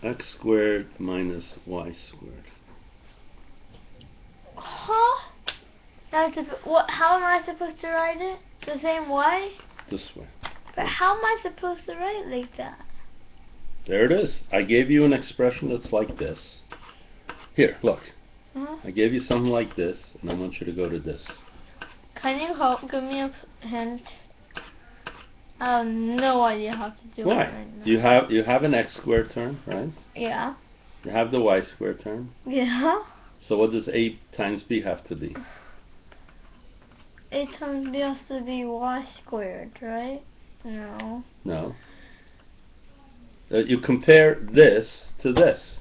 X squared minus y squared. Huh? How am I supposed to write it? The same way? This way. But how am I supposed to write it like that? There it is. I gave you an expression that's like this. Here, look. I gave you something like this, and I want you to go to this. Can you give me a hint? I have no idea how to do it right now. You have an x squared term, right? Yeah. You have the y squared term. Yeah. So what does a times b have to be? A times b has to be y squared, right? No. No. You compare this to this,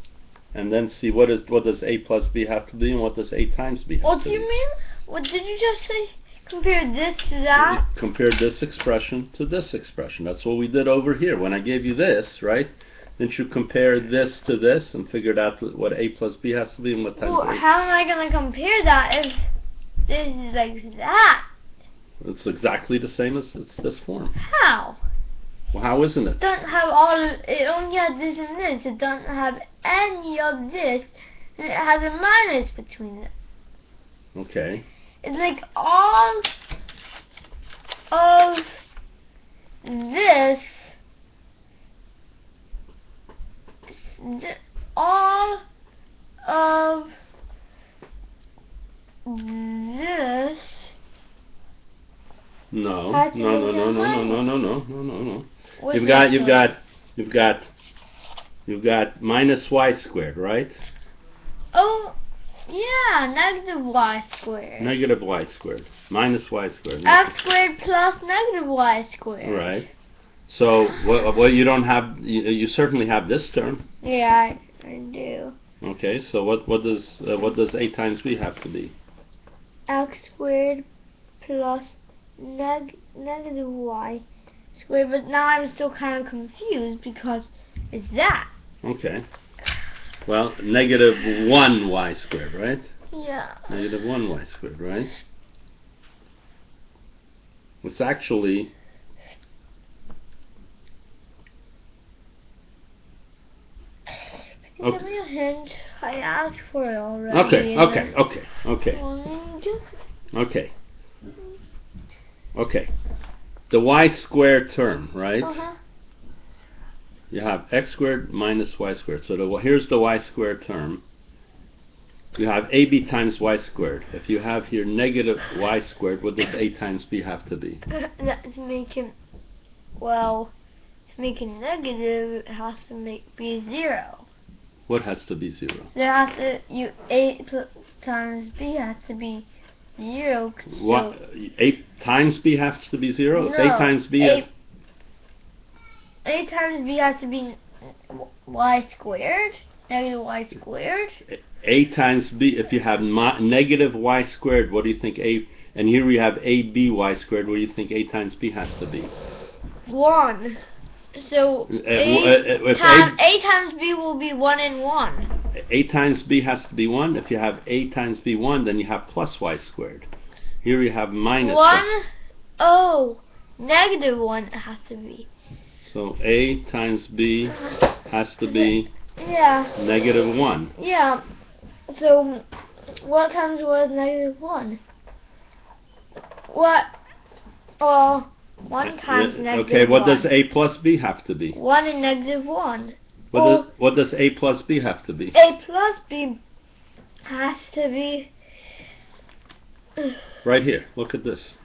and then see what does a plus b have to be, and what does a times b have to be. What do you mean? What did you just say? Compare this to that? You compare this expression to this expression. That's what we did over here. When I gave you this, right? Then you compare this to this and figured out what a plus b has to be and what times a. How am I going to compare that if this is like that? It's exactly the same as it's this form. How? Well, how isn't it? It doesn't have it only has this and this. It doesn't have any of this, and it has a minus between them. Okay. It's like all of this, all of this. No. You've got minus y squared, right? Oh, yeah, negative y squared. Negative y squared. Minus y squared. X squared plus negative y squared. Right. So, well, you don't have. You certainly have this term. Yeah, I do. Okay. So what does a times b have to be? X squared plus negative y squared. But now I'm still kind of confused because it's that. Okay. Well, negative 1y squared, right? Yeah. Negative 1y squared, right? It's actually. Can you give me a hint? I asked for it already. Okay. The y squared term, right? Uh-huh. You have x squared minus y squared. So here's the y squared term. You have AB times y squared. If you have here negative y squared, what does A times B have to be? That's making, well, to make it negative, it has to be 0. What has to be 0? There has to, A times B has to be 0. What? A times B has to be 0? No, A times B A times B has to be y squared, negative y squared. A times B, if you have negative y squared, what do you think A, and here we have AB y squared, what do you think A times B has to be? 1. So A times B will be 1 and 1. A times B has to be 1. If you have A times B 1, then you have plus y squared. Here you have minus 1. Oh, negative 1 it has to be. So A times B has to be negative 1. Yeah. So what times what is negative 1? What? Well, 1 times negative 1. Okay, what does A plus B have to be? 1 and negative 1. What does A plus B have to be? A plus B has to be... Right here, look at this.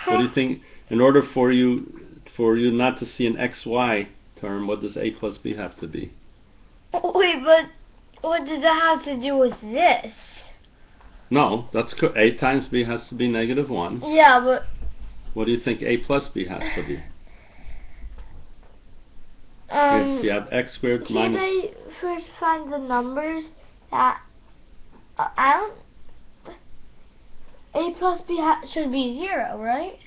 What do you think? In order for you not to see an XY term, what does A plus B have to be? Wait, but what does that have to do with this? No, that's A times B has to be negative 1. Yeah, but... What do you think A plus B has to be? If you have x squared minus... Can I first find the numbers that... I don't... A plus B should be 0, right?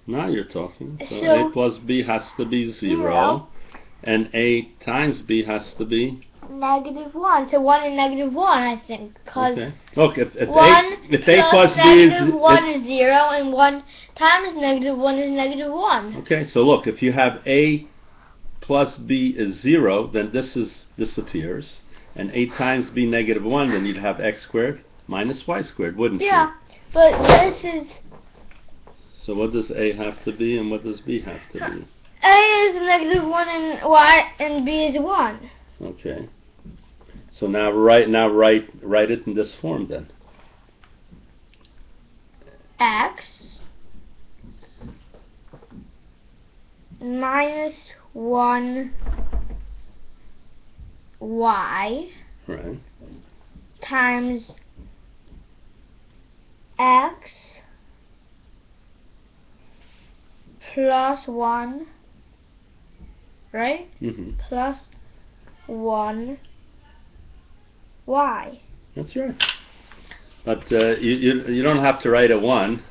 Now you're talking. So So A plus B has to be 0. And A times B has to be... negative 1. So 1 and negative 1, I think. Cause okay. Look, if A plus B negative is... 1 is 0, and 1 times negative 1 is negative 1. Okay, so look, if you have A plus B is 0, then this disappears. And A times B negative 1, then you'd have x squared minus y squared, wouldn't you? Yeah, but this is... So what does A have to be and what does B have to be? A is negative 1 and y, and B is 1. Okay. So now write it in this form then. X minus 1 y Right. times x plus 1, right? Mm-hmm. Plus 1 y. That's right. But you don't have to write a 1.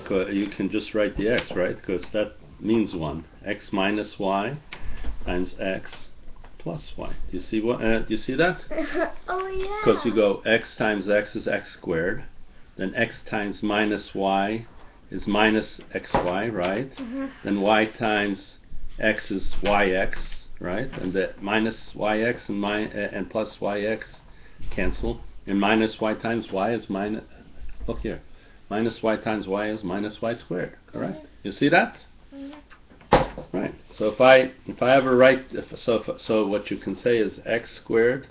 You can just write the x, right? Because that means 1. X minus y times x plus y. Do you see what? Do you see that? Oh yeah. Because you go x times x is x squared, then x times minus y is minus xy, right? Then y times x is yx, right? And the minus yx and plus yx cancel, and minus y times y is minus. Look here, minus y times y is minus y squared. Correct? You see that? Right. So if I ever write so what you can say is x squared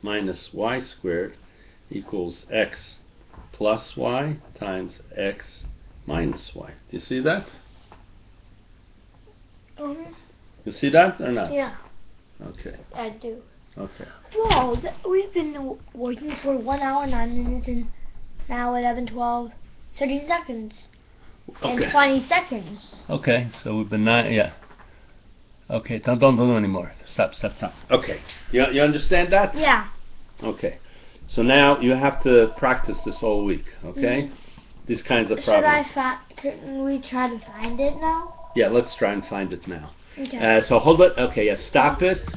minus y squared equals x plus y times x minus y. Do you see that? You see that or not? Yeah. Okay. I do. Okay. Whoa, we've been working for 1 hour, 9 minutes, and now 11, 12, 13 seconds. Okay. And 20 seconds. Okay, so we've been yeah. Okay, don't do anymore. Stop. Okay, you understand that? Yeah. Okay, so now you have to practice this all week. Okay, these kinds of problems. Can we try to find it now? Yeah, let's try and find it now. Okay. So hold it. Okay, yeah, stop it.